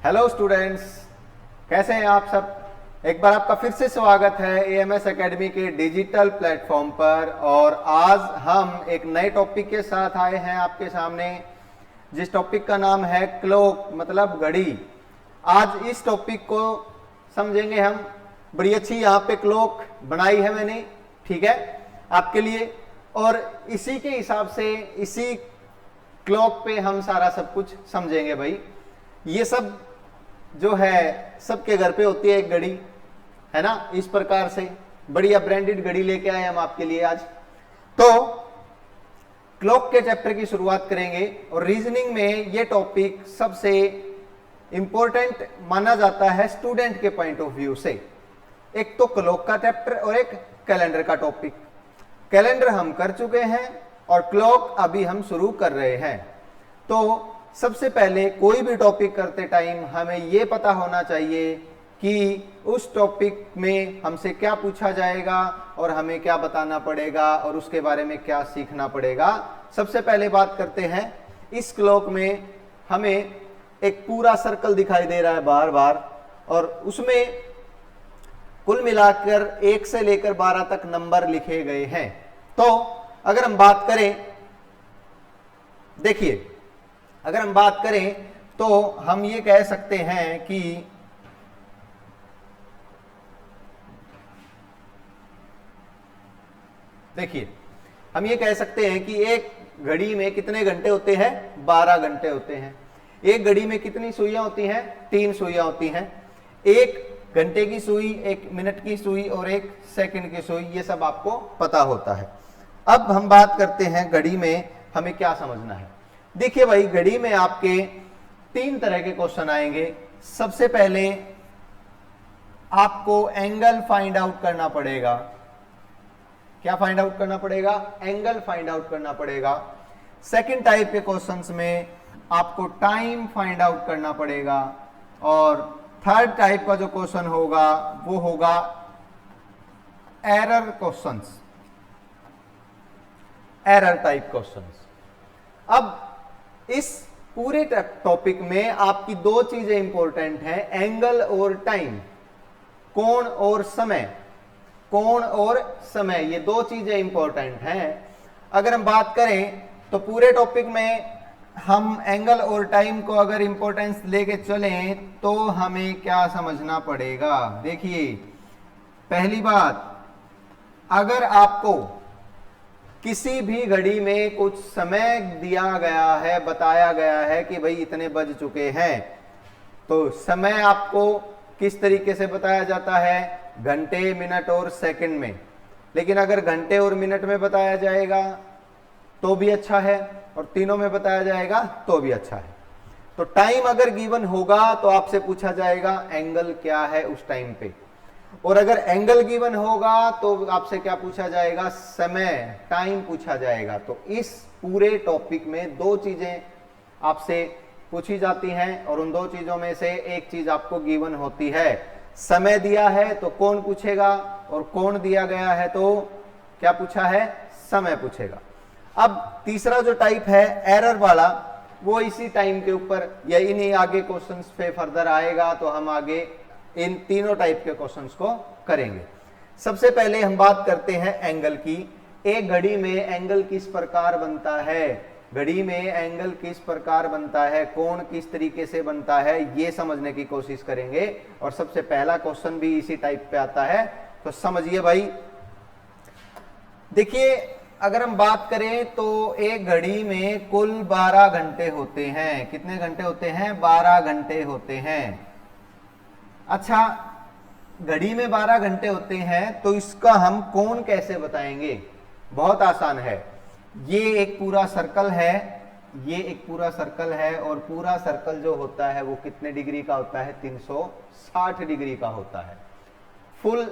Hello students, कैसे हैं आप सब। एक बार आपका फिर से स्वागत है एएमएस एकेडमी के डिजिटल प्लेटफॉर्म पर। और आज हम एक नए टॉपिक के साथ आए हैं आपके सामने, जिस टॉपिक का नाम है क्लॉक, मतलब घड़ी। आज इस टॉपिक को समझेंगे हम। बड़ी अच्छी यहाँ पे क्लॉक बनाई है मैंने, ठीक है, आपके लिए। और इसी के हिसाब से इसी क्लॉक पे हम सारा सब कुछ समझेंगे भाई। ये सब जो है सबके घर पे होती है एक घड़ी, है ना। इस प्रकार से बढ़िया ब्रांडेड घड़ी लेके आए हम आपके लिए आज। तो क्लॉक के चैप्टर की शुरुआत करेंगे और रीजनिंग में ये टॉपिक सबसे इंपॉर्टेंट माना जाता है स्टूडेंट के पॉइंट ऑफ व्यू से। एक तो क्लॉक का चैप्टर और एक कैलेंडर का टॉपिक। कैलेंडर हम कर चुके हैं और क्लॉक अभी हम शुरू कर रहे हैं। तो सबसे पहले कोई भी टॉपिक करते टाइम हमें यह पता होना चाहिए कि उस टॉपिक में हमसे क्या पूछा जाएगा और हमें क्या बताना पड़ेगा और उसके बारे में क्या सीखना पड़ेगा। सबसे पहले बात करते हैं, इस क्लॉक में हमें एक पूरा सर्कल दिखाई दे रहा है बार बार, और उसमें कुल मिलाकर 1 से लेकर 12 तक नंबर लिखे गए हैं। तो अगर हम बात करें, देखिए, अगर हम बात करें तो हम ये कह सकते हैं कि देखिए, हम ये कह सकते हैं कि एक घड़ी में कितने घंटे होते हैं? 12 घंटे होते हैं। एक घड़ी में कितनी सुइयां होती हैं? 3 सुइयां होती हैं। एक घंटे की सुई, 1 मिनट की सुई और 1 सेकंड की सुई, ये सब आपको पता होता है। अब हम बात करते हैं घड़ी में हमें क्या समझना है। देखिए भाई, घड़ी में आपके 3 तरह के क्वेश्चन आएंगे। सबसे पहले आपको एंगल फाइंड आउट करना पड़ेगा। क्या फाइंड आउट करना पड़ेगा? एंगल फाइंड आउट करना पड़ेगा। सेकंड टाइप के क्वेश्चंस में आपको टाइम फाइंड आउट करना पड़ेगा। और थर्ड टाइप का जो क्वेश्चन होगा वो होगा error questions, error type questions. अब इस पूरे टॉपिक में आपकी 2 चीजें इंपॉर्टेंट हैं, एंगल और टाइम, कोण और समय। कोण और समय, ये 2 चीजें इंपॉर्टेंट हैं। अगर हम बात करें तो पूरे टॉपिक में हम एंगल और टाइम को अगर इंपॉर्टेंस लेके चलें तो हमें क्या समझना पड़ेगा। देखिए, पहली बात, अगर आपको किसी भी घड़ी में कुछ समय दिया गया है, बताया गया है कि भाई इतने बज चुके हैं, तो समय आपको किस तरीके से बताया जाता है? घंटे, मिनट और सेकंड में। लेकिन अगर घंटे और मिनट में बताया जाएगा तो भी अच्छा है, और तीनों में बताया जाएगा तो भी अच्छा है। तो टाइम अगर गिवन होगा तो आपसे पूछा जाएगा एंगल क्या है उस टाइम पे, और अगर एंगल गिवन होगा तो आपसे क्या पूछा जाएगा? समय, टाइम पूछा जाएगा। तो इस पूरे टॉपिक में 2 चीजें आपसे पूछी जाती हैं, और उन 2 चीजों में से एक चीज आपको गिवन होती है। समय दिया है तो कौन पूछेगा, और कौन दिया गया है तो क्या पूछा है? समय पूछेगा। अब तीसरा जो टाइप है एरर वाला, वो इसी टाइम के ऊपर या इन्हीं आगे क्वेश्चंस पे फर्दर आएगा, तो हम आगे इन तीनों टाइप के क्वेश्चंस को करेंगे। सबसे पहले हम बात करते हैं एंगल की। एक घड़ी में एंगल किस प्रकार बनता है? घड़ी में एंगल किस प्रकार बनता है, कोण किस तरीके से बनता है, ये समझने की कोशिश करेंगे। और सबसे पहला क्वेश्चन भी इसी टाइप पे आता है, तो समझिए भाई। देखिए, अगर हम बात करें तो एक घड़ी में कुल 12 घंटे होते हैं। कितने घंटे होते हैं? 12 घंटे होते हैं। अच्छा, घड़ी में 12 घंटे होते हैं तो इसका हम कोण कैसे बताएंगे? बहुत आसान है। ये एक पूरा सर्कल है, ये एक पूरा सर्कल है, और पूरा सर्कल जो होता है वो कितने डिग्री का होता है? 360 डिग्री का होता है। फुल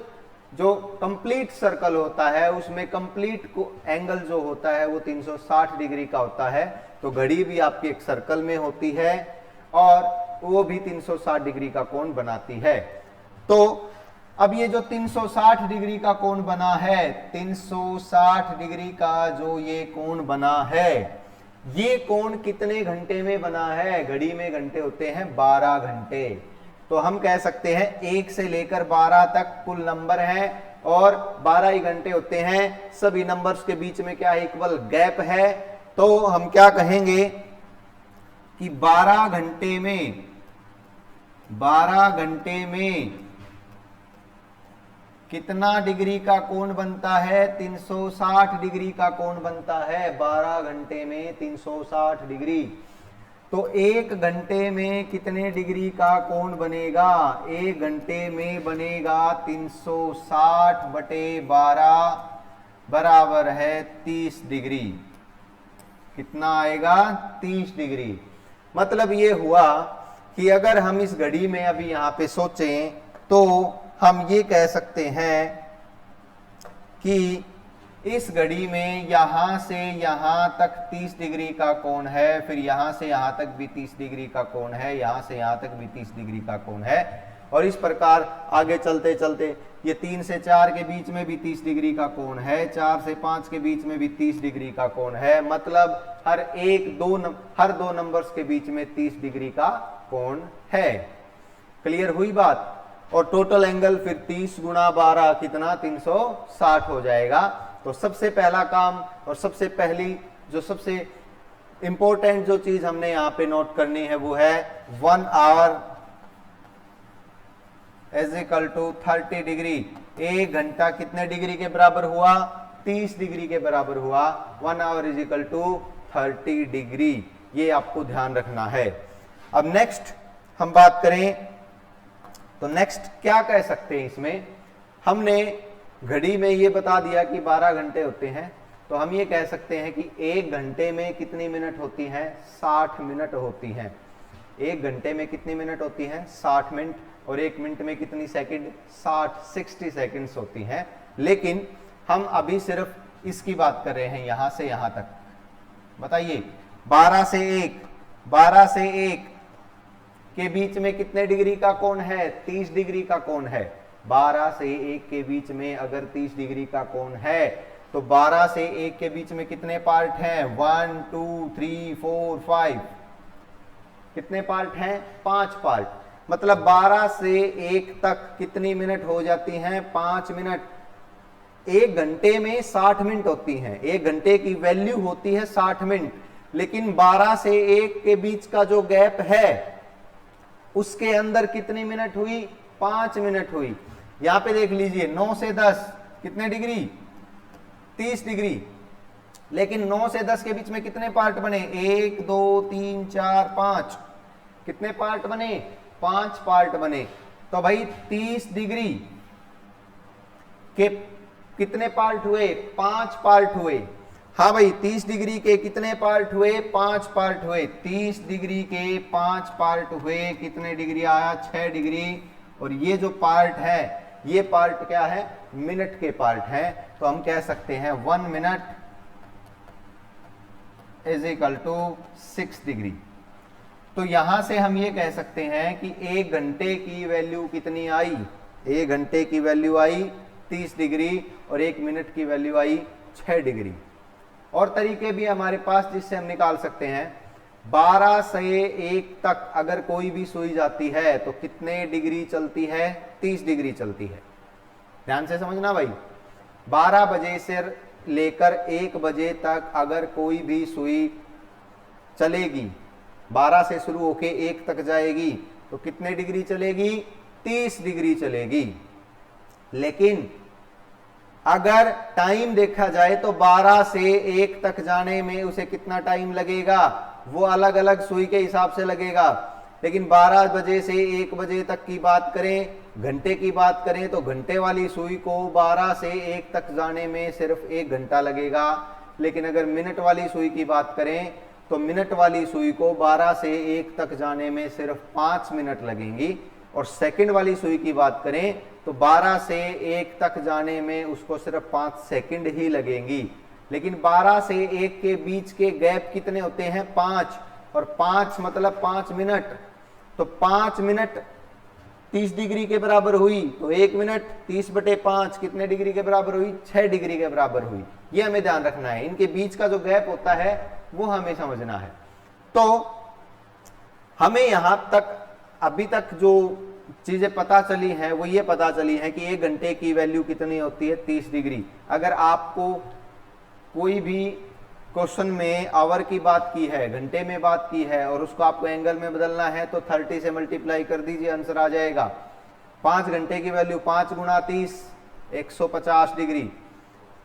जो कंप्लीट सर्कल होता है उसमें कंप्लीट एंगल जो होता है वो 360 डिग्री का होता है। तो घड़ी भी आपकी एक सर्कल में होती है और वो भी 360 डिग्री का कोण बनाती है। तो अब ये जो 360 डिग्री का कोण बना है, 360 डिग्री का जो ये कोण बना है, ये कोण कितने घंटे में बना है? घड़ी में घंटे होते हैं 12 घंटे। तो हम कह सकते हैं 1 से लेकर 12 तक कुल नंबर है और 12 ही घंटे होते हैं। सभी नंबर्स के बीच में क्या है? इक्वल गैप है। तो हम क्या कहेंगे कि 12 घंटे में कितना डिग्री का कोण बनता है? 360 डिग्री का कोण बनता है। 12 घंटे में 360 डिग्री। तो 1 घंटे में कितने डिग्री का कोण बनेगा? 1 घंटे में बनेगा 360 बटे 12 बराबर है 30 डिग्री। कितना आएगा? 30 डिग्री। मतलब ये हुआ कि अगर हम इस घड़ी में अभी यहां पे सोचें तो हम ये कह सकते हैं कि इस घड़ी में यहां से यहां तक 30 डिग्री का कोण है, फिर यहां से यहां तक भी 30 डिग्री का कोण है, यहां से यहां तक भी 30 डिग्री का कोण है, और इस प्रकार आगे चलते चलते ये 3 से 4 के बीच में भी 30 डिग्री का कोण है, 4 से 5 के बीच में भी 30 डिग्री का कोण है। मतलब हर दो नंबर्स के बीच में 30 डिग्री का कोण है। क्लियर हुई बात? और टोटल एंगल फिर 30 गुणा 12 कितना? 360 हो जाएगा। तो सबसे पहला काम और सबसे पहली जो सबसे इंपॉर्टेंट जो चीज हमने यहां पे नोट करनी है वो है 1 hour is equal to 30 degree. 1 घंटा कितने डिग्री के बराबर हुआ? 30 डिग्री के बराबर हुआ। 1 hour is equal to 30 degree. ये आपको ध्यान रखना है। अब नेक्स्ट हम बात करें तो नेक्स्ट क्या कह सकते हैं इसमें? हमने घड़ी में ये बता दिया कि 12 घंटे होते हैं, तो हम ये कह सकते हैं कि 1 घंटे में कितनी मिनट होती हैं? 60 मिनट होती हैं। 1 घंटे में कितनी मिनट होती हैं? 60 मिनट। और 1 मिनट में कितनी सेकंड? 60 सेकंड्स होती हैं। लेकिन हम अभी सिर्फ इसकी बात कर रहे हैं, यहां से यहां तक। बताइए 12 से 1 के बीच में कितने डिग्री का कोण है? 30 डिग्री का कोण है। 12 से 1 के बीच में अगर 30 डिग्री का कोण है तो 12 से 1 के बीच में कितने पार्ट हैं? 1 2 3 4 5। कितने पार्ट हैं? 5 पार्ट। मतलब 12 से 1 तक कितनी मिनट हो जाती हैं? 5 मिनट। 1 घंटे में 60 मिनट होती हैं। 1 घंटे की वैल्यू होती है 60 मिनट। लेकिन 12 से 1 के बीच का जो गैप है उसके अंदर कितनी मिनट हुई? 5 मिनट हुई। यहां पे देख लीजिए 9 से 10 कितने डिग्री? 30 डिग्री। लेकिन 9 से 10 के बीच में कितने पार्ट बने? 1 2 3 4 5। कितने पार्ट बने? 5 पार्ट बने। तो भाई 30 डिग्री के कितने पार्ट हुए? 5 पार्ट हुए। हाँ भाई 30 डिग्री के कितने पार्ट हुए? 5 पार्ट हुए। 30 डिग्री के 5 पार्ट हुए। कितने डिग्री आया? 6 डिग्री। और ये जो पार्ट है ये पार्ट क्या है? मिनट के पार्ट है। तो हम कह सकते हैं 1 minute is equal to 6 degree. तो यहां से हम ये कह सकते हैं कि 1 घंटे की वैल्यू कितनी आई? 1 घंटे की वैल्यू आई 30 डिग्री और 1 मिनट की वैल्यू आई 6 डिग्री। और तरीके भी हमारे पास जिससे हम निकाल सकते हैं। 12 से 1 तक अगर कोई भी सुई जाती है तो कितने डिग्री चलती है? 30 डिग्री चलती है। ध्यान से समझना भाई। 12 बजे से लेकर 1 बजे तक अगर कोई भी सुई चलेगी, 12 से शुरू होके 1 तक जाएगी तो कितने डिग्री चलेगी? 30 डिग्री चलेगी। लेकिन अगर टाइम देखा जाए तो 12 से 1 तक जाने में उसे कितना टाइम लगेगा? वो अलग अलग सुई के हिसाब से लगेगा। लेकिन 12 बजे से 1 बजे तक की बात करें, घंटे की बात करें, तो घंटे वाली सुई को 12 से 1 तक जाने में सिर्फ 1 घंटा लगेगा। लेकिन अगर मिनट वाली सुई की बात करें तो मिनट वाली सुई को 12 से 1 तक जाने में सिर्फ 5 मिनट लगेंगी। और सेकंड वाली सुई की बात करें तो 12 से 1 तक जाने में उसको सिर्फ 5 सेकंड ही लगेंगी। लेकिन 12 से 1 के बीच के गैप कितने होते हैं? 5। और 5 मतलब 5 मिनट। तो 5 मिनट 30 डिग्री के बराबर हुई तो 1 मिनट, 30/5 कितने डिग्री के बराबर हुई? 6 डिग्री के बराबर हुई। ये हमें ध्यान रखना है, इनके बीच का जो गैप होता है वो हमें समझना है। तो हमें यहां तक अभी तक जो चीजें पता चली हैं वो ये पता चली है कि 1 घंटे की वैल्यू कितनी होती है? 30 डिग्री। अगर आपको कोई भी क्वेश्चन में आवर की बात की है, घंटे में बात की है और उसको आपको एंगल में बदलना है तो 30 से मल्टीप्लाई कर दीजिए, आंसर आ जाएगा। 5 घंटे की वैल्यू 5 गुणा 30 150 डिग्री।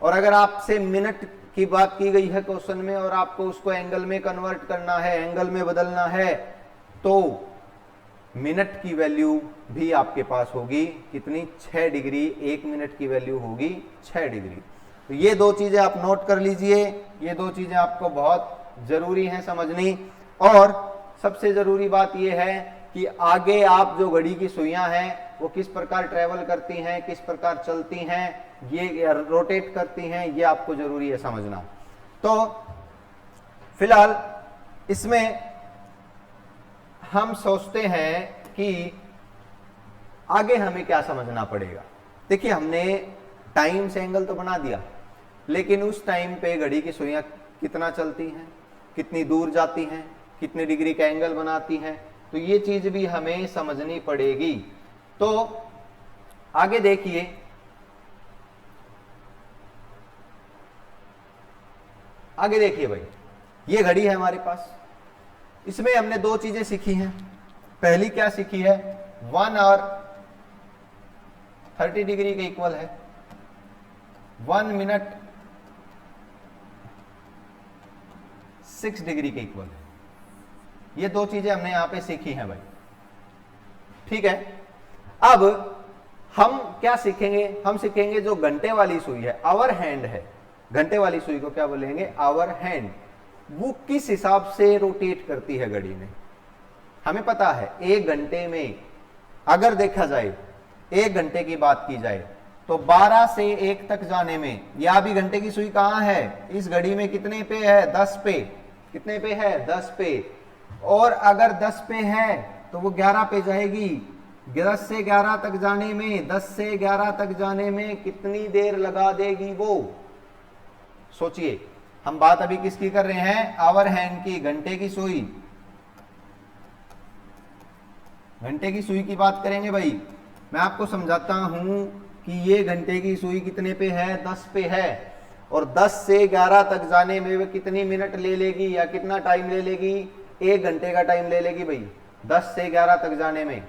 और अगर आपसे मिनट की बात की गई है क्वेश्चन में और आपको उसको एंगल में कन्वर्ट करना है, एंगल में बदलना है, तो मिनट की वैल्यू भी आपके पास होगी कितनी? 6 डिग्री। 1 मिनट की वैल्यू होगी 6 डिग्री। तो ये दो चीजें आप नोट कर लीजिए, ये दो चीजें आपको बहुत जरूरी हैं समझनी। और सबसे जरूरी बात यह है कि आगे आप जो घड़ी की सुइयां हैं वो किस प्रकार ट्रेवल करती हैं, किस प्रकार चलती हैं, ये रोटेट करती हैं, ये आपको जरूरी है समझना। तो फिलहाल इसमें हम सोचते हैं कि आगे हमें क्या समझना पड़ेगा। देखिए, हमने टाइम से एंगल तो बना दिया, लेकिन उस टाइम पे घड़ी की सुइयां कितना चलती हैं, कितनी दूर जाती हैं, कितने डिग्री का एंगल बनाती हैं, तो ये चीज भी हमें समझनी पड़ेगी। तो आगे देखिए, आगे देखिए भाई, ये घड़ी है हमारे पास, इसमें हमने दो चीजें सीखी हैं। पहली क्या सीखी है? 1 और 30 डिग्री के इक्वल है, 1 मिनट 6 डिग्री के इक्वल है। ये दो चीजें हमने यहां पे सीखी हैं भाई, ठीक है। अब हम क्या सीखेंगे? हम सीखेंगे जो घंटे वाली सुई है, आवर हैंड है, घंटे वाली सुई को क्या बोलेंगे? Hour hand. वो किस हिसाब से रोटेट करती है घड़ी में, हमें पता है। 1 घंटे में अगर देखा जाए, 1 घंटे की बात की जाए तो 12 से 1 तक जाने में, या अभी घंटे की सुई कहां है? इस घड़ी में कितने पे है? 10 पे। कितने पे है? 10 पे। और अगर 10 पे है तो वो 11 पे जाएगी। 10 से 11 तक जाने में, 10 से 11 तक जाने में कितनी देर लगा देगी वो? सोचिए, हम बात अभी किसकी कर रहे हैं? आवर हैंड की, घंटे की सुई। घंटे की सुई की बात करेंगे भाई। मैं आपको समझाता हूं कि ये घंटे की सुई कितने पे है? 10 पे है। और 10 से 11 तक जाने में वो कितनी मिनट ले लेगी या कितना टाइम ले लेगी? 1 घंटे का टाइम ले लेगी भाई, 10 से 11 तक जाने में,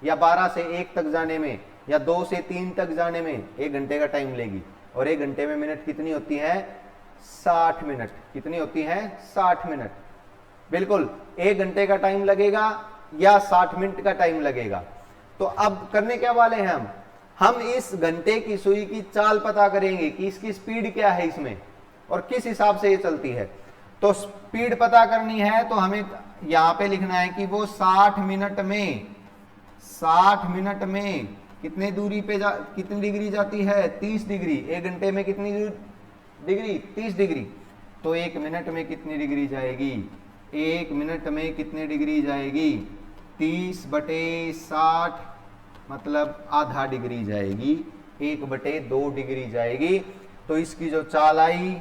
या 12 से 1 तक जाने में, या 2 से 3 तक जाने में 1 घंटे का टाइम लेगी। और 1 घंटे में मिनट कितनी होती है? 60 मिनट। कितनी होती है? 60 मिनट। बिल्कुल, 1 घंटे का टाइम लगेगा या 60 मिनट का टाइम लगेगा। तो अब करने क्या वाले हैं हम इस घंटे की सुई की चाल पता करेंगे कि इसकी स्पीड क्या है इसमें और किस हिसाब से ये चलती है। तो स्पीड पता करनी है तो हमें यहां पे लिखना है कि वो 60 मिनट में कितने दूरी पे कितनी डिग्री जाती है? 30 डिग्री। 1 घंटे में कितनी डिग्री? 30 डिग्री। तो 1 मिनट में कितनी डिग्री जाएगी? 1 मिनट में कितनी डिग्री जाएगी? 30/60 मतलब आधा डिग्री जाएगी, 1/2 डिग्री जाएगी। तो इसकी जो चाल आई,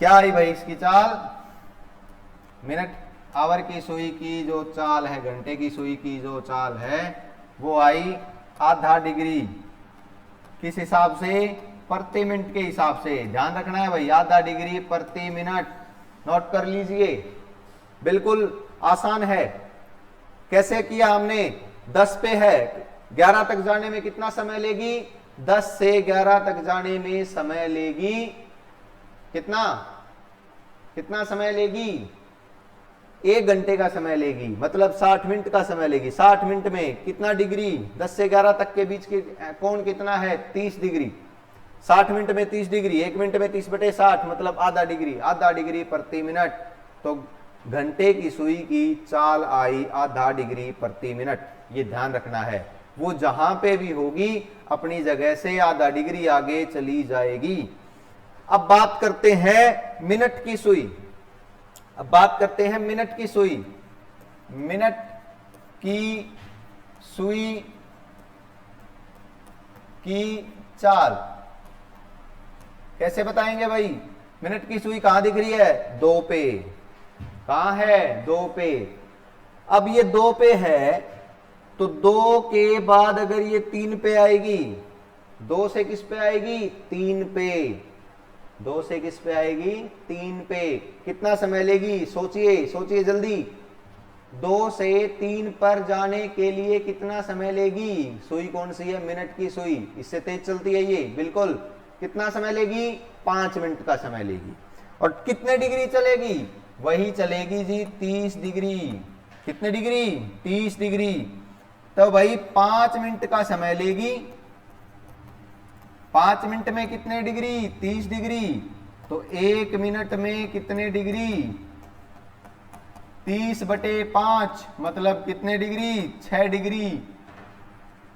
क्या आई भाई इसकी चाल? मिनट आवर की सुई की जो चाल है, घंटे की सुई की जो चाल है, वो आई आधा डिग्री। किस हिसाब से? प्रति मिनट के हिसाब से। ध्यान रखना है भाई, आधा डिग्री प्रति मिनट। नोट कर लीजिए, बिल्कुल आसान है। कैसे किया हमने? 10 पे है, 11 तक जाने में कितना समय लेगी? 10 से 11 तक जाने में समय लेगी कितना समय लेगी? 1 घंटे का समय लेगी, मतलब 60 मिनट का समय लेगी। 60 मिनट में कितना डिग्री? 10 से 11 तक के बीच की कोण कितना है? 30 डिग्री। 60 मिनट में 30 डिग्री, 1 मिनट में 30/60 मतलब आधा डिग्री। आधा डिग्री प्रति मिनट। तो घंटे की सुई की चाल आई आधा डिग्री प्रति मिनट। ये ध्यान रखना है, वो जहां पे भी होगी अपनी जगह से आधा डिग्री आगे चली जाएगी। अब बात करते हैं मिनट की सुई। अब बात करते हैं मिनट की सुई। मिनट की सुई की चाल कैसे बताएंगे भाई? मिनट की सुई कहां दिख रही है? 2 पे। कहां है? 2 पे। अब ये 2 पे है तो 2 के बाद अगर ये 3 पे आएगी, 2 से किस पे आएगी? 3 पे। 2 से किस पे आएगी? 3 पे। कितना समय लेगी? सोचिए सोचिए जल्दी। 2 से 3 पर जाने के लिए कितना समय लेगी? सुई कौन सी है? मिनट की सुई। इससे तेज चलती है ये, बिल्कुल। कितना समय लेगी? 5 मिनट का समय लेगी। और कितने डिग्री चलेगी? वही चलेगी जी 30 डिग्री। कितने डिग्री? 30 डिग्री। तो भाई 5 मिनट का समय लेगी। 5 मिनट में कितने डिग्री? 30 डिग्री। तो 1 मिनट में कितने डिग्री? 30/5 मतलब कितने डिग्री? 6 डिग्री।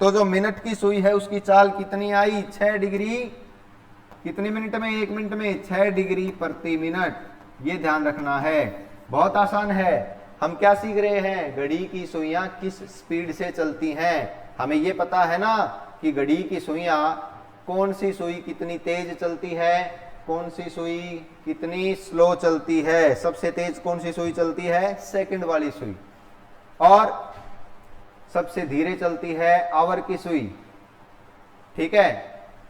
तो जो मिनट की सुई है उसकी चाल कितनी आई? 6 डिग्री। कितने मिनट में? 1 मिनट में 6 डिग्री प्रति मिनट। ये ध्यान रखना है, बहुत आसान है। हम क्या सीख रहे हैं? घड़ी की सुइयां किस स्पीड से चलती हैं। हमें ये पता है ना कि घड़ी की सुइयां, कौन सी सुई कितनी तेज चलती है, कौन सी सुई कितनी स्लो चलती है। सबसे तेज कौन सी सुई चलती है? सेकंड वाली सुई। और सबसे धीरे चलती है आवर की सुई। ठीक है।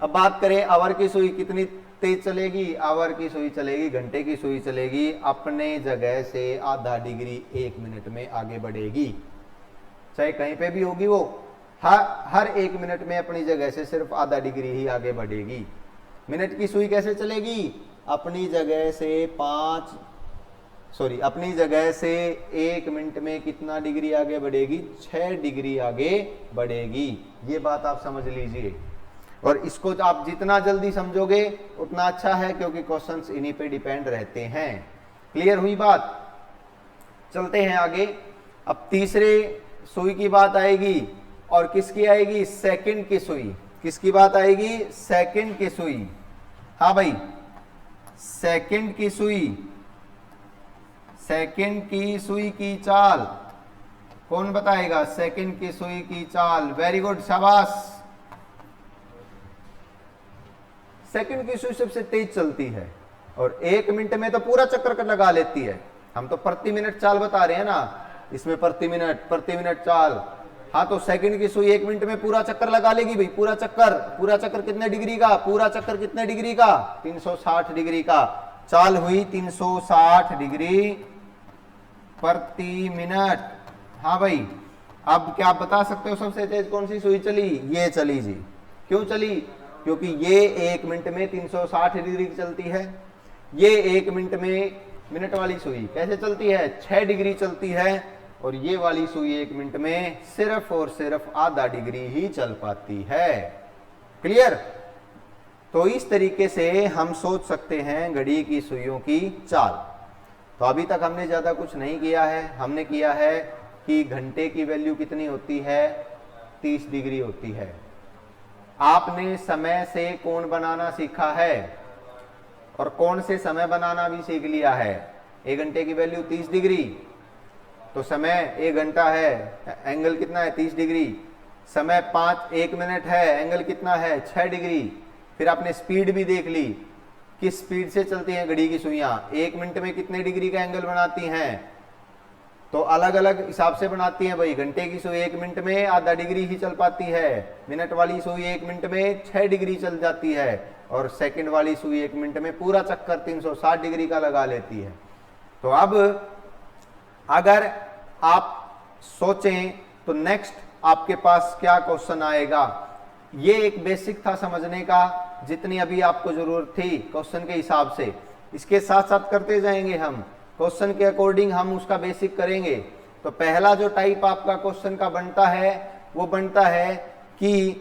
अब बात करें आवर की सुई कितनी तेज चलेगी? आवर की सुई चलेगी, घंटे की सुई चलेगी अपने जगह से आधा डिग्री 1 मिनट में आगे बढ़ेगी। चाहे कहीं पे भी होगी वो, हर 1 मिनट में अपनी जगह से सिर्फ आधा डिग्री ही आगे बढ़ेगी। मिनट की सुई कैसे चलेगी? अपनी जगह से अपनी जगह से 1 मिनट में कितना डिग्री आगे बढ़ेगी? 6 डिग्री आगे बढ़ेगी। ये बात आप समझ लीजिए। और इसको आप जितना जल्दी समझोगे उतना अच्छा है, क्योंकि क्वेश्चंस इन्हीं पे डिपेंड रहते हैं। क्लियर हुई बात? चलते हैं आगे। अब तीसरे सुई की बात आएगी, और किसकी आएगी? सेकंड की सुई। किसकी बात आएगी? सेकंड की सुई। हाँ भाई, सेकंड की सुई। सेकंड की सुई की चाल कौन बताएगा? सेकंड की सुई की चाल। वेरी गुड, शाबाश। सेकंड की सुई सबसे तेज चलती है और 1 मिनट में तो पूरा चक्कर लगा लेती है। हम तो प्रति मिनट चाल बता रहे हैं ना, इसमें प्रति मिनट चाल। हाँ, तो सेकंड की सुई 1 मिनट में पूरा चक्कर लगा लेगी भाई। पूरा चक्कर कितने डिग्री का? पूरा चक्कर कितने डिग्री का? 360 डिग्री का। चाल हुई 360 डिग्री प्रति मिनट। हाँ भाई, अब क्या आप बता सकते हो सबसे तेज कौन सी सुई चली? ये चली जी। क्यों चली? क्योंकि ये 1 मिनट में 360 डिग्री चलती है। ये 1 मिनट में मिनट वाली सुई कैसे चलती है? 6 डिग्री चलती है। और ये वाली सुई 1 मिनट में सिर्फ और सिर्फ आधा डिग्री ही चल पाती है। क्लियर? तो इस तरीके से हम सोच सकते हैं घड़ी की सुइयों की चाल। तो अभी तक हमने ज्यादा कुछ नहीं किया है। हमने किया है कि घंटे की वैल्यू कितनी होती है? 30 डिग्री होती है। आपने समय से कोण बनाना सीखा है और कोण से समय बनाना भी सीख लिया है। 1 घंटे की वैल्यू 30 डिग्री, तो समय 1 घंटा है, एंगल कितना है? 30 डिग्री। समय 1 मिनट है, एंगल कितना है? 6 डिग्री। फिर आपने स्पीड भी देख ली, किस स्पीड से चलती हैं घड़ी की सुइयां। 1 मिनट में कितने डिग्री का एंगल बनाती हैं? तो अलग अलग हिसाब से बनाती हैं भाई। घंटे की सुई 1 मिनट में आधा डिग्री ही चल पाती है। मिनट वाली सुई 1 मिनट में 6 डिग्री चल जाती है। और सेकंड वाली सुई 1 मिनट में पूरा चक्कर 360 डिग्री का लगा लेती है। तो अब अगर आप सोचें तो नेक्स्ट आपके पास क्या क्वेश्चन आएगा? ये एक बेसिक था समझने का, जितनी अभी आपको जरूरत थी क्वेश्चन के हिसाब से। इसके साथ साथ करते जाएंगे हम, क्वेश्चन के अकॉर्डिंग हम उसका बेसिक करेंगे। तो पहला जो टाइप आपका क्वेश्चन का बनता है वो बनता है कि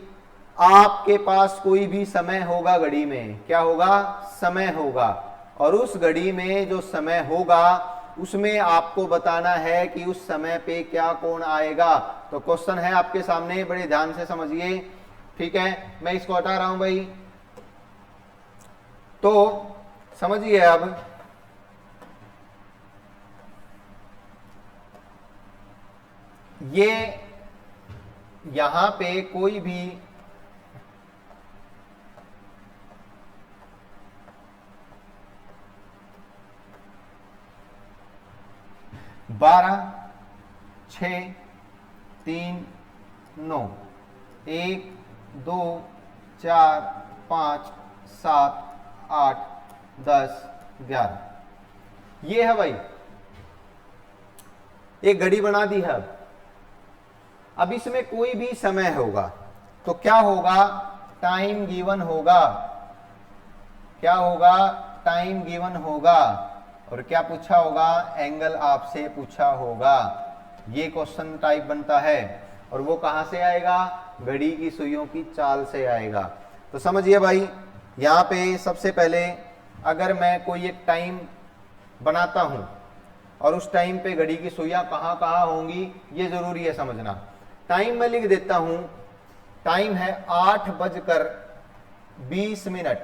आपके पास कोई भी समय होगा घड़ी में। क्या होगा? समय होगा। और उस घड़ी में जो समय होगा उसमें आपको बताना है कि उस समय पे क्या कोण आएगा। तो क्वेश्चन है आपके सामने, बड़े ध्यान से समझिए। ठीक है, मैं इसको हटा रहा हूं भाई। तो समझिए अब, ये यहां पे कोई भी बारह, 6, 3, 9, 1, 2, 4, 5, 7, 8, 10, 11 ये है भाई, एक घड़ी बना दी है। अब इसमें कोई भी समय होगा तो क्या होगा, टाइम गिवन होगा। क्या होगा, टाइम गिवन होगा। और क्या पूछा होगा, एंगल आपसे पूछा होगा। ये क्वेश्चन टाइप बनता है और वो कहां से आएगा, घड़ी की सुइयों की चाल से आएगा। तो समझिए भाई, यहां पे सबसे पहले अगर मैं कोई एक टाइम बनाता हूं और उस टाइम पे घड़ी की सुइयां कहां कहां होंगी, ये जरूरी है समझना। टाइम मैं लिख देता हूं, टाइम है 8:20।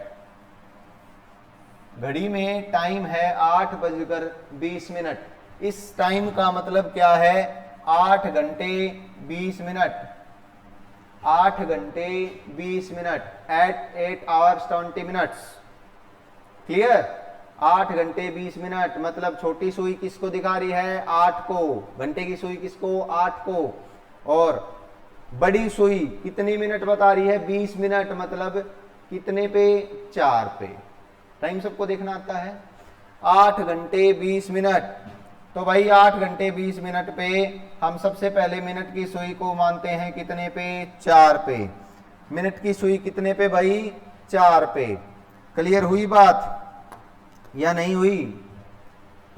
घड़ी में टाइम है 8:20। इस टाइम का मतलब क्या है, 8 घंटे 20 मिनट। 8 घंटे 20 minute at 8 hours 20 minutes। Clear, 8 घंटे 20 मिनट मतलब छोटी सुई किसको दिखा रही है, 8 को। घंटे की सुई किसको, 8 को। और बड़ी सुई कितनी मिनट बता रही है, 20 मिनट मतलब कितने पे, 4 पे। टाइम सबको देखना आता है। 8 घंटे 20 मिनट। तो भाई 8 घंटे 20 मिनट पे हम सबसे पहले मिनट की सुई को मानते हैं कितने पे, 4 पे। मिनट की सुई कितने पे भाई, 4 पे। क्लियर हुई बात या नहीं हुई।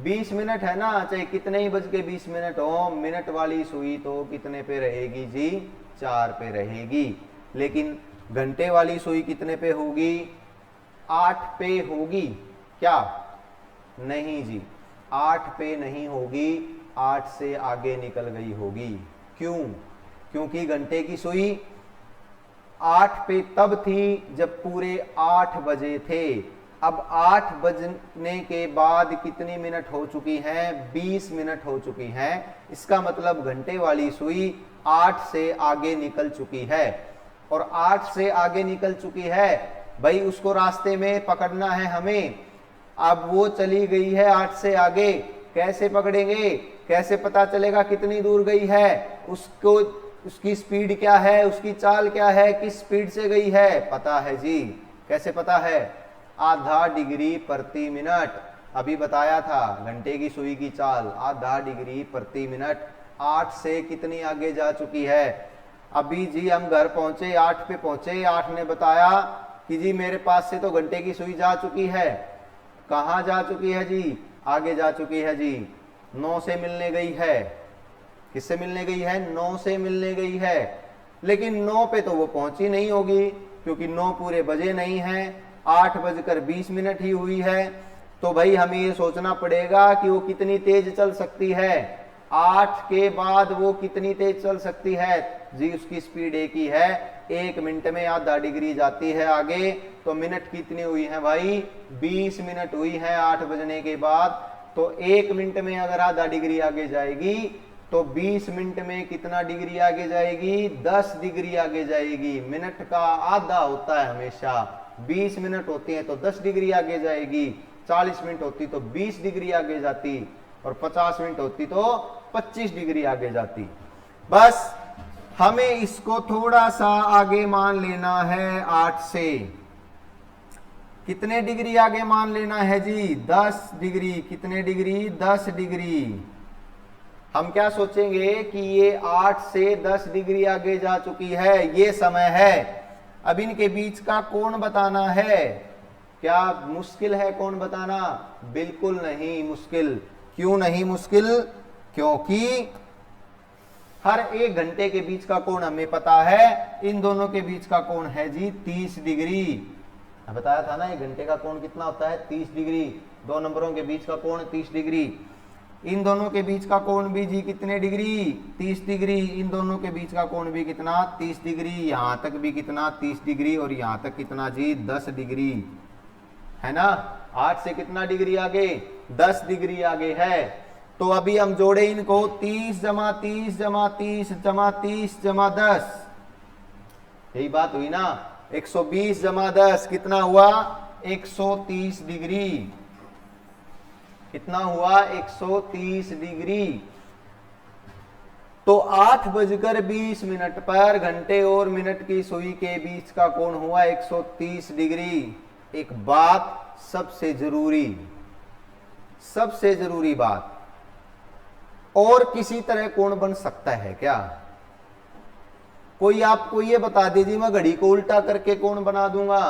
20 मिनट है ना, चाहे कितने ही बज के 20 मिनट हो, मिनट वाली सुई तो कितने पे रहेगी जी, 4 पे रहेगी। लेकिन घंटे वाली सुई कितने पे होगी, 8 पे होगी। क्या, नहीं जी, 8 पे नहीं होगी, 8 से आगे निकल गई होगी। क्यों, क्योंकि घंटे की सुई 8 पे तब थी जब पूरे 8 बजे थे। अब 8 बजने के बाद कितनी मिनट हो चुकी हैं, 20 मिनट हो चुकी हैं। इसका मतलब घंटे वाली सुई 8 से आगे निकल चुकी है। और 8 से आगे निकल चुकी है भाई, उसको रास्ते में पकड़ना है हमें। अब वो चली गई है 8 से आगे, कैसे पकड़ेंगे, कैसे पता चलेगा कितनी दूर गई है, उसको उसकी स्पीड क्या है, उसकी चाल क्या है, किस स्पीड से गई है, पता है जी। कैसे पता है, आधा डिग्री प्रति मिनट। अभी बताया था घंटे की सुई की चाल आधा डिग्री प्रति मिनट। 8 से कितनी आगे जा चुकी है। अभी जी हम घर पहुंचे, 8 पे पहुंचे, 8 ने बताया कि जी मेरे पास से तो घंटे की सुई जा चुकी है। कहां जा चुकी है जी, आगे जा चुकी है जी, 9 से मिलने गई है। किससे मिलने गई है, 9 से मिलने गई है। लेकिन 9 पे तो वो पहुंची नहीं होगी, क्योंकि 9 पूरे बजे नहीं है, 8:20 ही हुई है। तो भाई हमें ये सोचना पड़ेगा कि वो कितनी तेज चल सकती है। 8 के बाद वो कितनी तेज चल सकती है जी, उसकी स्पीड एक ही है, 1 मिनट में आधा डिग्री जाती है आगे। तो मिनट कितनी हुई है भाई, 20 मिनट हुई है 8 बजने के बाद। तो 1 मिनट में अगर आधा डिग्री आगे जाएगी तो 20 मिनट में कितना डिग्री आगे जाएगी, 10 डिग्री आगे जाएगी। मिनट का आधा होता है हमेशा, 20 मिनट होती है तो 10 डिग्री आगे जाएगी, 40 मिनट होती तो 20 डिग्री आगे जाती, और 50 मिनट होती तो 25 डिग्री आगे जाती। बस हमें इसको थोड़ा सा आगे मान लेना है 8 से। कितने डिग्री आगे मान लेना है जी, 10 डिग्री। कितने डिग्री, 10 डिग्री। हम क्या सोचेंगे कि ये 8 से 10 डिग्री आगे जा चुकी है, ये समय है। अब इनके बीच का कोण बताना है। क्या मुश्किल है कोण बताना? बिल्कुल नहीं मुश्किल। क्यों नहीं मुश्किल? क्योंकि हर 1 घंटे के बीच का कोण हमें पता है। इन दोनों के बीच का कोण है जी 30 डिग्री। बताया था ना 1 घंटे का कोण कितना होता है, 30 डिग्री। 2 नंबरों के बीच का कोण 30 डिग्री। इन दोनों के बीच का कोण भी जी कितने डिग्री, 30 डिग्री। इन दोनों के बीच का कोण भी कितना, 30 डिग्री। यहां तक भी कितना, 30 डिग्री। और यहां तक कितना जी, 10 डिग्री, है ना। 8 से कितना डिग्री आगे, 10 डिग्री आगे है। तो अभी हम जोड़े इनको 30 जमा 30 जमा 30 जमा 30 जमा 10, यही बात हुई ना। 120 जमा 10 कितना हुआ? 130 डिग्री। कितना हुआ? 130 डिग्री। तो 8:20 पर घंटे और मिनट की सुई के बीच का कोण हुआ 130 डिग्री। एक बात सबसे जरूरी बात, और किसी तरह कोण बन सकता है क्या? कोई आपको ये बता दीजिए मैं घड़ी को उल्टा करके कोण बना दूंगा,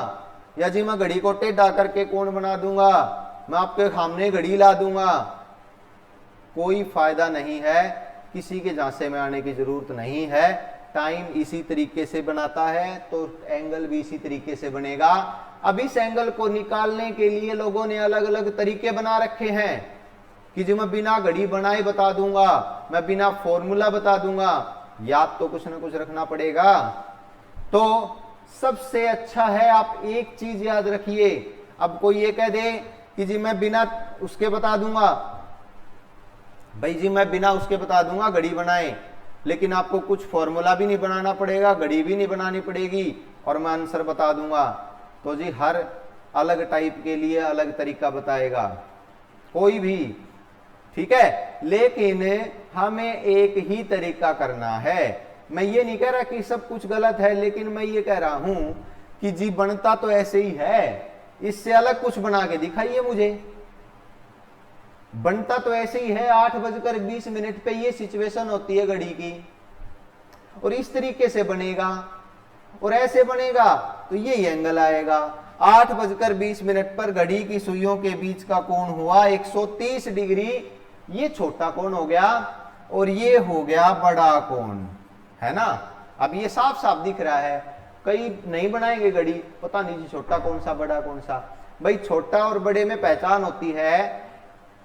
या जी मैं घड़ी को टेढ़ा करके कोण बना दूंगा, मैं आपके सामने घड़ी ला दूंगा, कोई फायदा नहीं है। किसी के झांसे में आने की जरूरत नहीं है। टाइम इसी तरीके से बनाता है तो एंगल भी इसी तरीके से बनेगा। अब इस एंगल को निकालने के लिए लोगों ने अलग अलग तरीके बना रखे हैं कि जो मैं बिना घड़ी बनाए बता दूंगा, मैं बिना फॉर्मूला बता दूंगा, याद तो कुछ ना कुछ रखना पड़ेगा। तो सबसे अच्छा है आप एक चीज याद रखिए। अब कोई ये कह दे कि जी मैं बिना उसके बता दूंगा, भाई जी मैं बिना उसके बता दूंगा घड़ी बनाए, लेकिन आपको कुछ फॉर्मूला भी नहीं बनाना पड़ेगा, घड़ी भी नहीं बनानी पड़ेगी, और मैं आंसर बता दूंगा। तो जी हर अलग टाइप के लिए अलग तरीका बताएगा कोई भी, ठीक है। लेकिन हमें एक ही तरीका करना है। मैं ये नहीं कह रहा कि सब कुछ गलत है, लेकिन मैं ये कह रहा हूं कि जी बनता तो ऐसे ही है, इससे अलग कुछ बना के दिखाइए मुझे। बनता तो ऐसे ही है, 8:20 पे ये सिचुएशन होती है घड़ी की, और इस तरीके से बनेगा और ऐसे बनेगा तो ये एंगल आएगा। 8:20 पर घड़ी की सुइयों के बीच का कोण हुआ 130 डिग्री। ये छोटा कोण हो गया और ये हो गया बड़ा कोण, है ना। अब ये साफ साफ दिख रहा है। कई नहीं बनाएंगे घड़ी, पता नहीं जी छोटा कौन सा बड़ा कौन सा। भाई छोटा और बड़े में पहचान होती है,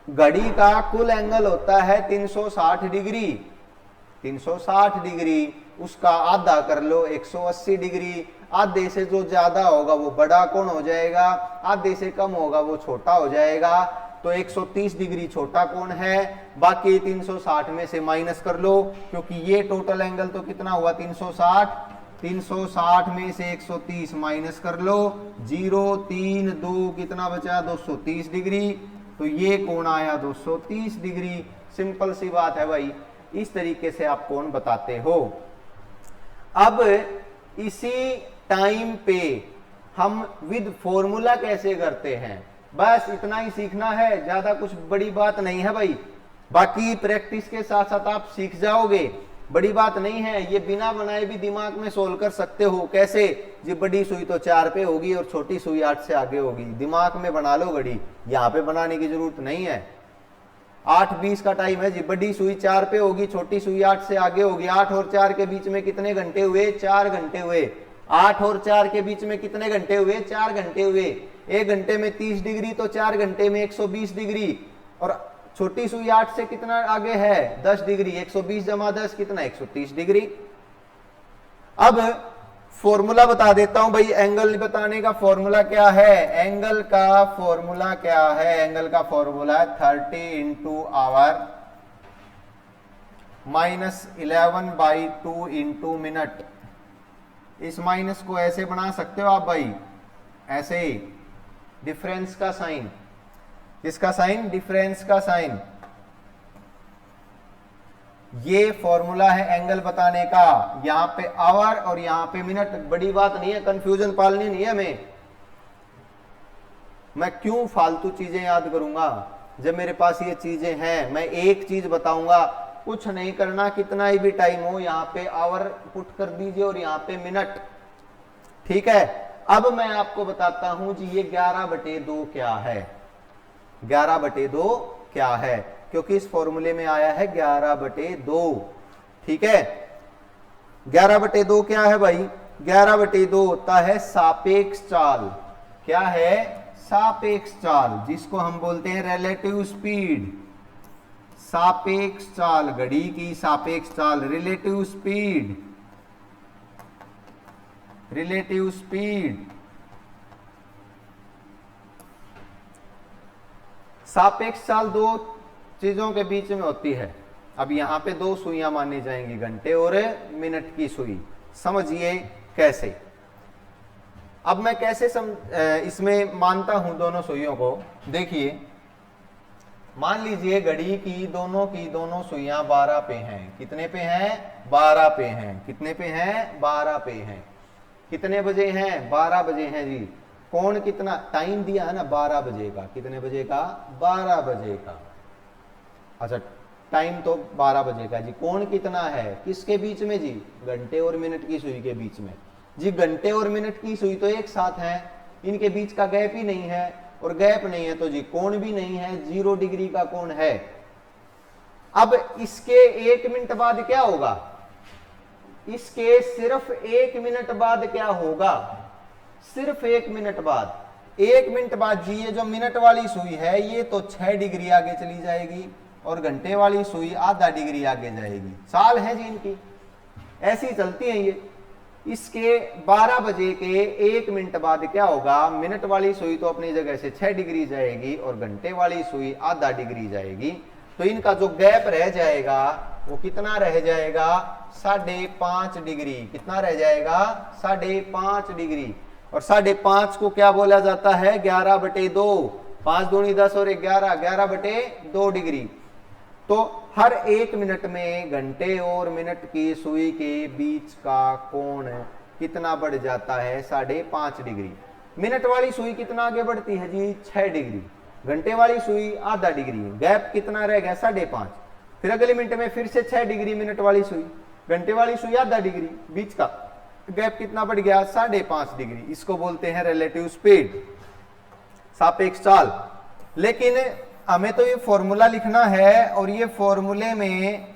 घड़ी का कुल एंगल होता है 360 डिग्री। 360 डिग्री उसका आधा कर लो 180 डिग्री। आधे से जो ज्यादा होगा वो बड़ा कोण हो जाएगा, आधे से कम होगा वो छोटा हो जाएगा। तो 130 डिग्री छोटा कोण है, बाकी 360 में से माइनस कर लो, क्योंकि ये टोटल एंगल तो कितना हुआ 360। 360 में से 130 माइनस कर लो, 0 3 2 कितना बचा 230 डिग्री। तो ये कोण आया 230 डिग्री। सिंपल सी बात है भाई, इस तरीके से आप कोण बताते हो। अब इसी टाइम पे हम विद फॉर्मूला कैसे करते हैं, बस इतना ही सीखना है, ज्यादा कुछ बड़ी बात नहीं है भाई। बाकी प्रैक्टिस के साथ साथ आप सीख जाओगे, बड़ी बात नहीं है। ये बिना बनाए भी दिमाग में सोल्व कर सकते हो। कैसे? जी बड़ी सुई तो 4 पे होगी और छोटी सुई 8 से आगे होगी, दिमाग में बना लो घड़ी, यहाँ पे बनाने की जरूरत नहीं है। 8:20 का टाइम है जी, बड़ी सुई 4 पे होगी, छोटी सुई 8 से आगे होगी। 8 और 4 के बीच में कितने घंटे हुए? 4 घंटे हुए। 8 और 4 के बीच में कितने घंटे हुए? 4 घंटे हुए। 1 घंटे में 30 डिग्री, तो 4 घंटे में 120 डिग्री। और छोटी सुई 8 से कितना आगे है? 10 डिग्री। 120 जमा 10 कितना? 130 डिग्री। अब फॉर्मूला बता देता हूं भाई, एंगल बताने का फॉर्मूला क्या है? एंगल का फॉर्मूला क्या है? एंगल का फॉर्मूला है 30 इंटू आवर -11/2 इंटू मिनट। इस माइनस को ऐसे बना सकते हो आप भाई, ऐसे ही, डिफरेंस का साइन। इसका साइन? डिफरेंस का साइन। ये फॉर्मूला है एंगल बताने का। यहां पे आवर और यहां पे मिनट। बड़ी बात नहीं है, कंफ्यूजन पालनी नहीं है। मैं क्यों फालतू चीजें याद करूंगा जब मेरे पास ये चीजें हैं। मैं एक चीज बताऊंगा, कुछ नहीं करना, कितना ही भी टाइम हो, यहां पे आवर पुट कर दीजिए और यहां पे मिनट, ठीक है। अब मैं आपको बताता हूं जी ये 11/2 क्या है। 11/2 क्या है? क्योंकि इस फॉर्मूले में आया है 11/2, ठीक है। 11/2 क्या है भाई? 11/2 होता है सापेक्ष चाल। क्या है? सापेक्ष चाल, जिसको हम बोलते हैं रिलेटिव स्पीड। सापेक्ष चाल, घड़ी की सापेक्ष चाल, रिलेटिव स्पीड। Relative speed. सापेक्ष चाल दो चीजों के बीच में होती है। अब यहाँ पे दो सुइयां मानी जाएंगी, घंटे और मिनट की सुई। समझिए कैसे। अब मैं कैसे इसमें मानता हूं दोनों सुइयों को। देखिए, मान लीजिए घड़ी की दोनों सुइयां 12 पे हैं। कितने पे हैं? 12 पे हैं। कितने पे हैं? 12 पे हैं। कितने बजे हैं? 12 बजे हैं जी। कौन कितना टाइम दिया है ना? 12 बजे का। कितने बजे का? 12 बजे का। अच्छा, टाइम तो 12 बजे का जी। कौन कितना है? किसके बीच में जी? घंटे और मिनट की सुई के बीच में जी। घंटे और मिनट की सुई तो एक साथ है, इनके बीच का गैप ही नहीं है, और गैप नहीं है तो जी कोण भी नहीं है। 0 डिग्री का कोण है। अब इसके 1 मिनट बाद क्या होगा? इसके सिर्फ 1 मिनट बाद क्या होगा? सिर्फ 1 मिनट बाद। 1 मिनट बाद जी ये जो मिनट वाली सुई है ये तो 6 डिग्री आगे चली जाएगी, और घंटे वाली सुई आधा डिग्री आगे जाएगी। साल है जी इनकी, ऐसी चलती है ये। इसके 12 बजे के 1 मिनट बाद क्या होगा? मिनट वाली सुई तो अपनी जगह से 6 डिग्री जाएगी, और घंटे वाली सुई आधा डिग्री जाएगी। तो इनका जो गैप रह जाएगा वो कितना रह जाएगा? 5.5 डिग्री। कितना रह जाएगा? 5.5 डिग्री। और 5.5 को क्या बोला जाता है? 11/2। 5 दूनी 10 और 11, 11/2 डिग्री। तो हर 1 मिनट में घंटे और मिनट की सुई के बीच का कोण कितना बढ़ जाता है? 5.5 डिग्री। मिनट वाली सुई कितना आगे बढ़ती है जी? 6 डिग्री। घंटे वाली सुई आधा डिग्री। गैप कितना रह गया? 5.5। फिर अगले मिनट में फिर से 6 डिग्री मिनट वाली सुई, घंटे वाली सुई आधा डिग्री, बीच का गैप कितना बढ़ गया? 5.5 डिग्री। इसको बोलते हैं रिलेटिव स्पीड, सापेक्ष चाल। लेकिन हमें तो ये फॉर्मूला लिखना है, और ये फॉर्मूले में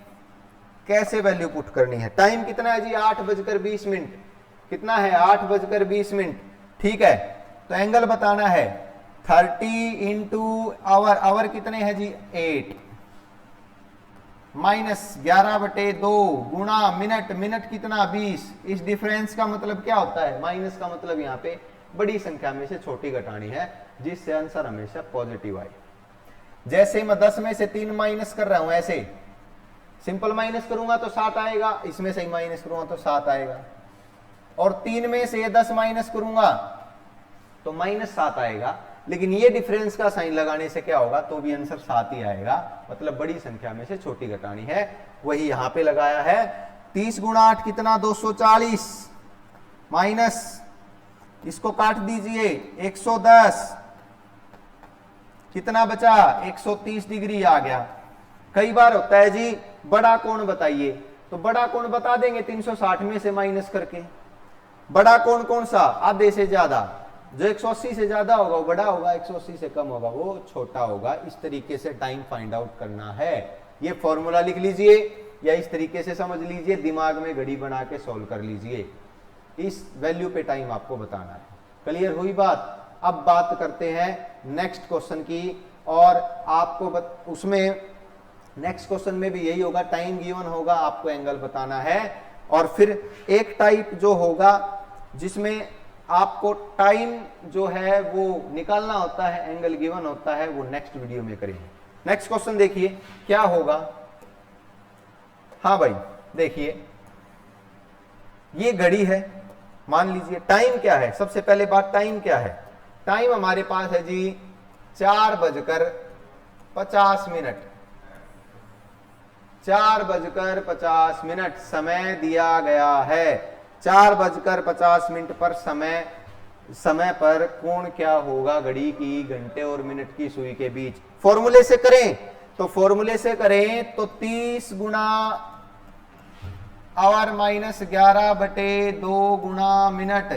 कैसे वैल्यू पुट करनी है? टाइम कितना है जी? 8:20। कितना है? 8:20। ठीक है, तो एंगल बताना है 30 इंटू आवर। आवर कितने हैं जी? 8 माइनस 11/2 गुणा मिनट। मिनट कितना? 20। इस डिफरेंस का मतलब क्या होता है? माइनस का मतलब यहाँ पे बड़ी संख्या में से छोटी घटानी है, जिससे आंसर हमेशा पॉजिटिव आए। जैसे मैं 10 में से 3 माइनस कर रहा हूं, ऐसे सिंपल माइनस करूंगा तो 7 आएगा, इसमें से ही माइनस करूंगा तो 7 आएगा, और 3 में से 10 माइनस करूंगा तो -7 आएगा। लेकिन ये डिफरेंस का साइन लगाने से क्या होगा? तो भी आंसर 7 ही आएगा। मतलब बड़ी संख्या में से छोटी घटानी है, वही यहां पे लगाया है। 30 गुणा 8 कितना? 240 माइनस, इसको काट दीजिए, 110। कितना बचा? 130 डिग्री आ गया। कई बार होता है जी बड़ा कोण बताइए, तो बड़ा कोण बता देंगे 360 में से माइनस करके। बड़ा कोण कौन सा? आधे से ज्यादा। जो 180 से ज्यादा होगा वो बड़ा होगा, 180 से कम होगा वो छोटा होगा। इस तरीके से टाइम फाइंड आउट करना है। ये फॉर्मूला लिख लीजिए, या इस तरीके से समझ लीजिए, दिमाग में घड़ी बना के सोल्व कर लीजिए। इस वैल्यू पे टाइम आपको बताना है। क्लियर हुई बात? अब बात करते हैं नेक्स्ट क्वेश्चन की, और आपको उसमें नेक्स्ट क्वेश्चन में भी यही होगा। टाइम गिवन होगा, आपको एंगल बताना है। और फिर एक टाइप जो होगा जिसमें आपको टाइम जो है वो निकालना होता है, एंगल गिवन होता है, वो नेक्स्ट वीडियो में करेंगे। नेक्स्ट क्वेश्चन देखिए क्या होगा। हाँ भाई देखिए, ये घड़ी है, मान लीजिए टाइम क्या है? सबसे पहले बात टाइम क्या है? टाइम हमारे पास है जी 4:50। 4:50 समय दिया गया है। 4:50 पर समय पर कोण क्या होगा घड़ी की घंटे और मिनट की सुई के बीच? फॉर्मूले से करें तो 30 गुणा आवर माइनस 11/2 गुणा मिनट,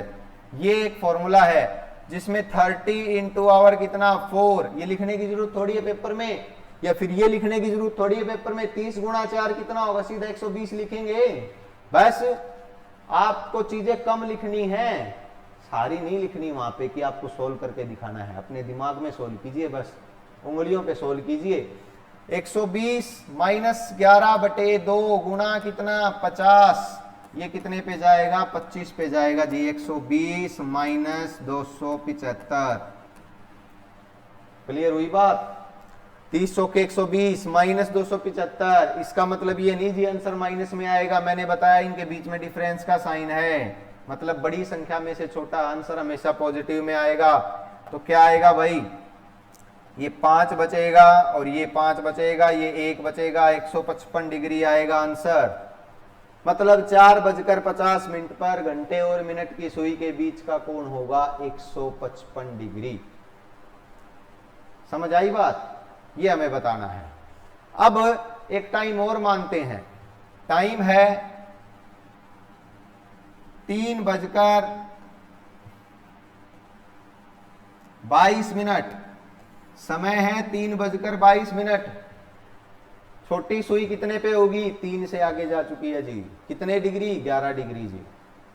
ये एक फॉर्मूला है जिसमें 30 इंटू आवर कितना? 4। ये लिखने की जरूरत थोड़ी है पेपर में, या फिर ये लिखने की जरूरत थोड़ी है पेपर में। 30 गुणा 4 कितना होगा? सीधा 120 लिखेंगे। बस आपको चीजें कम लिखनी है, सारी नहीं लिखनी वहां पे कि आपको सोल्व करके दिखाना है। अपने दिमाग में सोल्व कीजिए, बस उंगलियों पे सोल्व कीजिए। 120 माइनस 11/2 गुणा कितना? 50। ये कितने पे जाएगा? 25 पे जाएगा जी। 120 माइनस 275। क्लियर हुई बात? 30 100 के 120 माइनस 275। इसका मतलब ये नहीं जी आंसर माइनस में आएगा, मैंने बताया इनके बीच में डिफरेंस का साइन है, मतलब बड़ी संख्या में से छोटा आंसर हमेशा पॉजिटिव में आएगा। तो क्या आएगा भाई, ये 5 बचेगा और ये 5 बचेगा, ये 1 बचेगा, 155 डिग्री आएगा आंसर। मतलब 4:50 पर घंटे और मिनट की सुई के बीच का कोण होगा 155 डिग्री। समझ आई बात, ये हमें बताना है। अब एक टाइम और मानते हैं, टाइम है 3:22, समय है 3:22। छोटी सुई कितने पे होगी, 3 से आगे जा चुकी है जी, कितने डिग्री, 11 डिग्री जी।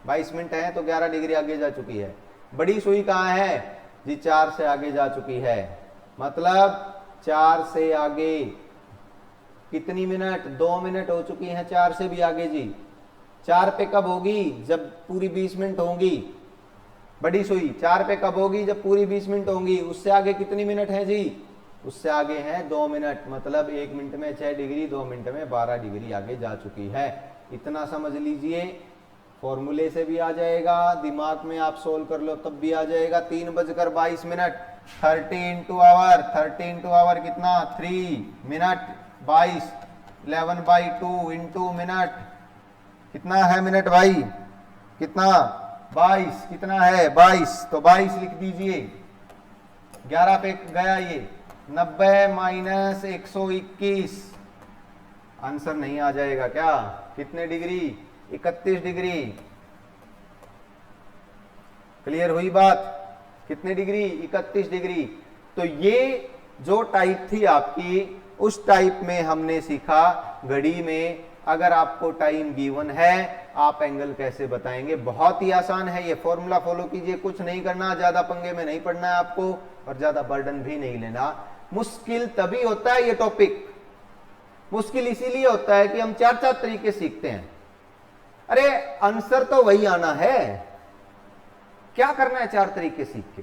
22 मिनट है तो 11 डिग्री आगे जा चुकी है। बड़ी सुई कहाँ है जी, 4 से आगे जा चुकी है, मतलब 4 से आगे कितनी मिनट, 2 मिनट हो चुकी हैं 4 से भी आगे जी। 4 पे कब होगी, जब पूरी 20 मिनट होंगी। बड़ी सुई 4 पे कब होगी, जब पूरी 20 मिनट होंगी। उससे आगे कितनी मिनट है जी, उससे आगे है 2 मिनट, मतलब 1 मिनट में 6 डिग्री, 2 मिनट में 12 डिग्री आगे जा चुकी है। इतना समझ लीजिए, फॉर्मूले से भी आ जाएगा, दिमाग में आप सोल्व कर लो तब भी आ जाएगा। 3:22, 30 इंटू आवर कितना, 3 मिनट 22, 11/2 इंटू मिनट कितना है मिनट भाई, कितना 22, कितना है 22, तो 22 लिख दीजिए। 11 पे गया ये, 90 माइनस 121, आंसर नहीं आ जाएगा क्या, कितने डिग्री, 31 डिग्री। क्लियर हुई बात, कितने डिग्री, 31 डिग्री। तो ये जो टाइप थी आपकी, उस टाइप में हमने सीखा घड़ी में अगर आपको टाइम गिवन है आप एंगल कैसे बताएंगे। बहुत ही आसान है, ये फॉर्मूला फॉलो कीजिए, कुछ नहीं करना, ज्यादा पंगे में नहीं पड़ना है आपको और ज्यादा बर्डन भी नहीं लेना। मुश्किल तभी होता है ये टॉपिक, मुश्किल इसीलिए होता है कि हम 4 तरीके सीखते हैं। अरे आंसर तो वही आना है, क्या करना है 4 तरीके सीख के,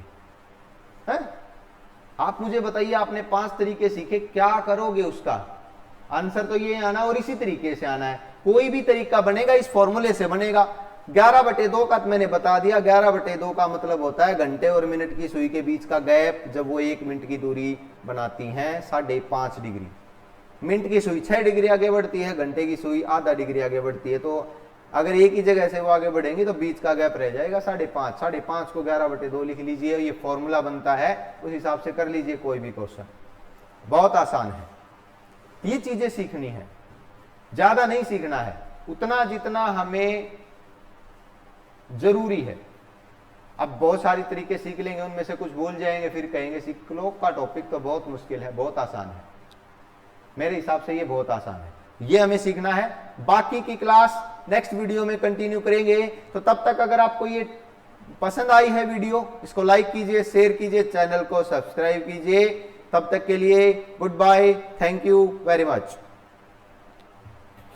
है? आप मुझे बताइए, आपने 5 तरीके सीखे, क्या करोगे उसका, आंसर तो ये आना और इसी तरीके से आना है। कोई भी तरीका बनेगा इस फॉर्मूले से बनेगा। 11/2 का मैंने बता दिया, 11/2 का मतलब होता है घंटे और मिनट की सुई के बीच का गैप, जब वो 1 मिनट की दूरी बनाती हैं 5.5 डिग्री। मिनट की सुई 6 डिग्री आगे बढ़ती है, घंटे की सुई आधा डिग्री आगे बढ़ती है। तो अगर एक ही जगह से वो आगे बढ़ेंगी तो बीच का गैप रह जाएगा 5.5। 5.5 को 11/2 लिख लीजिए, ये फॉर्मूला बनता है, उस हिसाब से कर लीजिए कोई भी क्वेश्चन। बहुत आसान है, ये चीजें सीखनी है, ज्यादा नहीं सीखना है, उतना जितना हमें जरूरी है। अब बहुत सारी तरीके सीख लेंगे, उनमें से कुछ भूल जाएंगे, फिर कहेंगे सीख लो का टॉपिक तो बहुत मुश्किल है। बहुत आसान है, मेरे हिसाब से ये बहुत आसान है, ये हमें सीखना है। बाकी की क्लास नेक्स्ट वीडियो में कंटिन्यू करेंगे। तो तब तक अगर आपको ये पसंद आई है वीडियो, इसको लाइक कीजिए, शेयर कीजिए, चैनल को सब्सक्राइब कीजिए। तब तक के लिए goodbye, thank you very much.